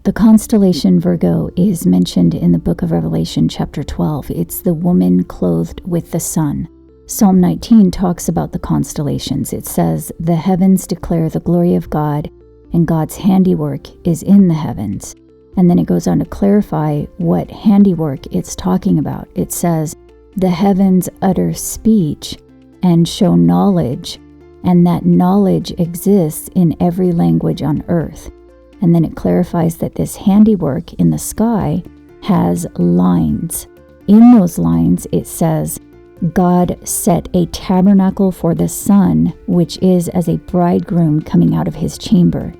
The constellation Virgo is mentioned in the book of Revelation, chapter 12. It's the woman clothed with the sun. Psalm 19 talks about the constellations. It says, "The heavens declare the glory of God, and God's handiwork is in the heavens." And then it goes on to clarify what handiwork it's talking about. It says, "The heavens utter speech and show knowledge, and that knowledge exists in every language on earth." And then it clarifies that this handiwork in the sky has lines. In those lines, it says, "God set a tabernacle for the sun, which is as a bridegroom coming out of his chamber."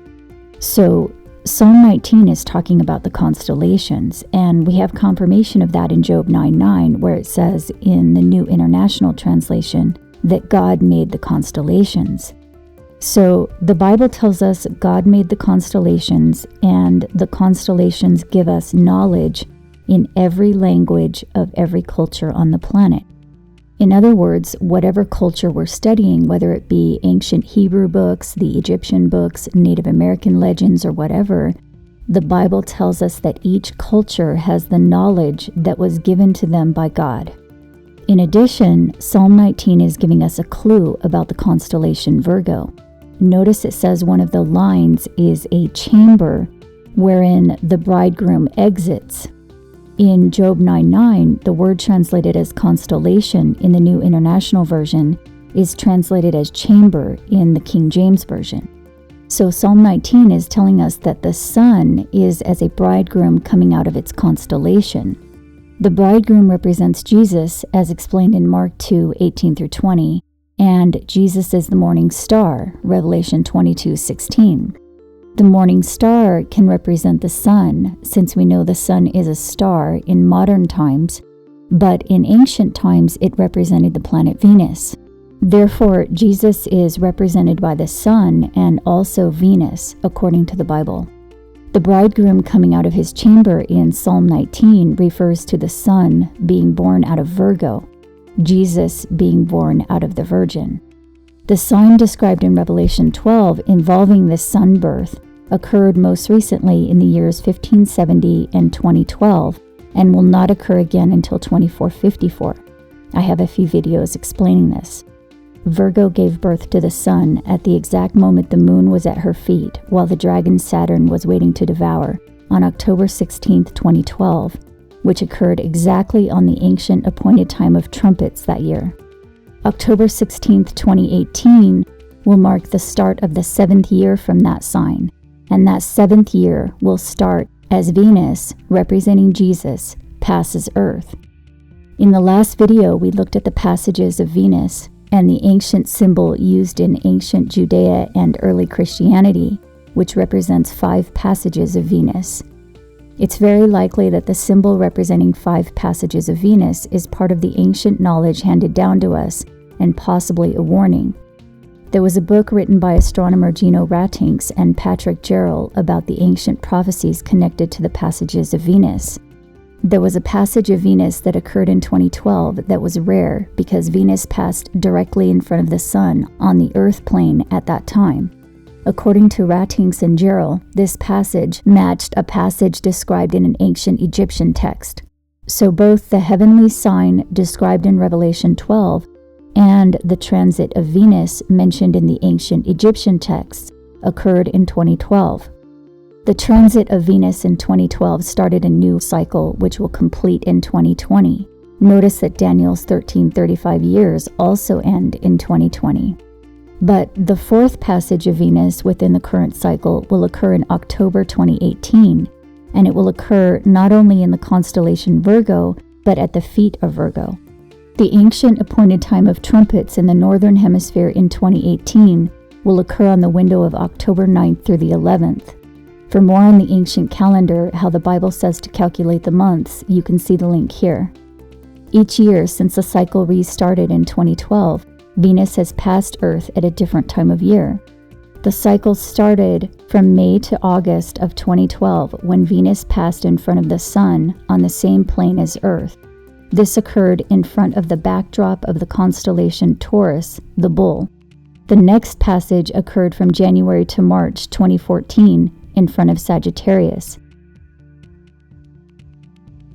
So Psalm 19 is talking about the constellations, and we have confirmation of that in Job 9:9, where it says in the New International Translation that God made the constellations. So the Bible tells us God made the constellations, and the constellations give us knowledge in every language of every culture on the planet. In other words, whatever culture we're studying, whether it be ancient Hebrew books, the Egyptian books, Native American legends, or whatever, the Bible tells us that each culture has the knowledge that was given to them by God. In addition, Psalm 19 is giving us a clue about the constellation Virgo. Notice it says one of the lines is a chamber wherein the bridegroom exits. In Job 9:9, the word translated as constellation in the New International Version is translated as chamber in the King James Version. So Psalm 19 is telling us that the sun is as a bridegroom coming out of its constellation. The bridegroom represents Jesus, as explained in Mark 2:18-20, and Jesus is the morning star, Revelation 22:16. The morning star can represent the sun, since we know the sun is a star in modern times, but in ancient times it represented the planet Venus. Therefore, Jesus is represented by the sun and also Venus, according to the Bible. The bridegroom coming out of his chamber in Psalm 19 refers to the sun being born out of Virgo, Jesus being born out of the Virgin. The sign described in Revelation 12 involving this sun birth occurred most recently in the years 1570 and 2012 and will not occur again until 2454. I have a few videos explaining this. Virgo gave birth to the sun at the exact moment the moon was at her feet, while the dragon Saturn was waiting to devour, on October 16, 2012, which occurred exactly on the ancient appointed time of trumpets that year. October 16, 2018 will mark the start of the 7th year from that sign, and that 7th year will start as Venus, representing Jesus, passes Earth. In the last video, we looked at the passages of Venus and the ancient symbol used in ancient Judea and early Christianity, which represents 5 passages of Venus. It's very likely that the symbol representing 5 passages of Venus is part of the ancient knowledge handed down to us, and possibly a warning. There was a book written by astronomer Gino Ratinks and Patrick Gerald about the ancient prophecies connected to the passages of Venus. There was a passage of Venus that occurred in 2012 that was rare because Venus passed directly in front of the sun on the Earth plane at that time. According to Ratinks and Gerald, this passage matched a passage described in an ancient Egyptian text. So both the heavenly sign described in Revelation 12 and the transit of Venus mentioned in the ancient Egyptian texts occurred in 2012. The transit of Venus in 2012 started a new cycle which will complete in 2020. Notice that Daniel's 1335 years also end in 2020. But the 4th passage of Venus within the current cycle will occur in October 2018, and it will occur not only in the constellation Virgo, but at the feet of Virgo. The ancient appointed time of trumpets in the Northern Hemisphere in 2018 will occur on the window of October 9th through the 11th. For more on the ancient calendar, how the Bible says to calculate the months, you can see the link here. Each year since the cycle restarted in 2012, Venus has passed Earth at a different time of year. The cycle started from May to August of 2012 when Venus passed in front of the Sun on the same plane as Earth. This occurred in front of the backdrop of the constellation Taurus, the Bull. The next passage occurred from January to March 2014 in front of Sagittarius.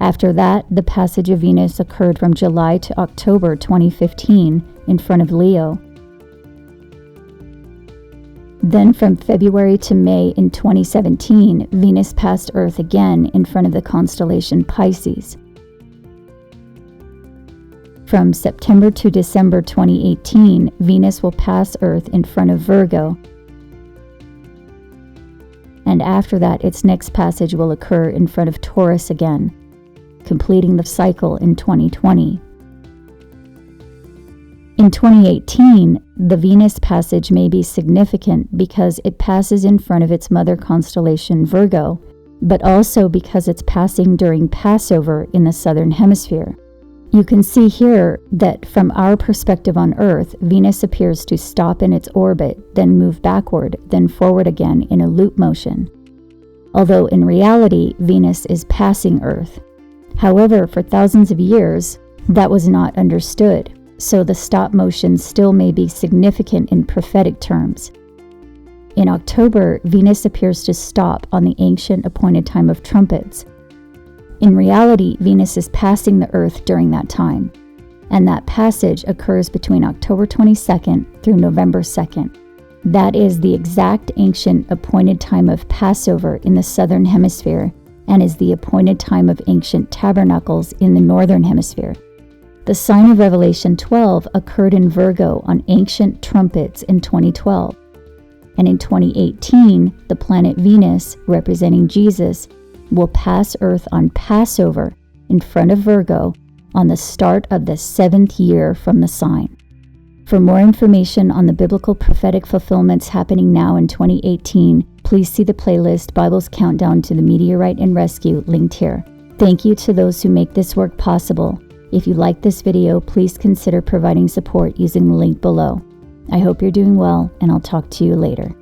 After that, the passage of Venus occurred from July to October 2015 in front of Leo. Then from February to May in 2017, Venus passed Earth again in front of the constellation Pisces. From September to December 2018, Venus will pass Earth in front of Virgo. And after that, its next passage will occur in front of Taurus again, completing the cycle in 2020. In 2018, the Venus passage may be significant because it passes in front of its mother constellation Virgo, but also because it's passing during Passover in the southern hemisphere. You can see here that from our perspective on Earth, Venus appears to stop in its orbit, then move backward, then forward again in a loop motion. Although in reality, Venus is passing Earth. However, for thousands of years, that was not understood, so the stop motion still may be significant in prophetic terms. In October, Venus appears to stop on the ancient appointed time of trumpets. In reality, Venus is passing the Earth during that time, and that passage occurs between October 22nd through November 2nd. That is the exact ancient appointed time of Passover in the southern hemisphere and is the appointed time of ancient tabernacles in the northern hemisphere. The sign of Revelation 12 occurred in Virgo on ancient trumpets in 2012. And in 2018, the planet Venus, representing Jesus, will pass Earth on Passover in front of Virgo on the start of the 7th year from the sign. For more information on the biblical prophetic fulfillments happening now in 2018, please see the playlist Bible's Countdown to the Meteorite and Rescue linked here. Thank you to those who make this work possible. If you like this video, please consider providing support using the link below. I hope you're doing well, and I'll talk to you later.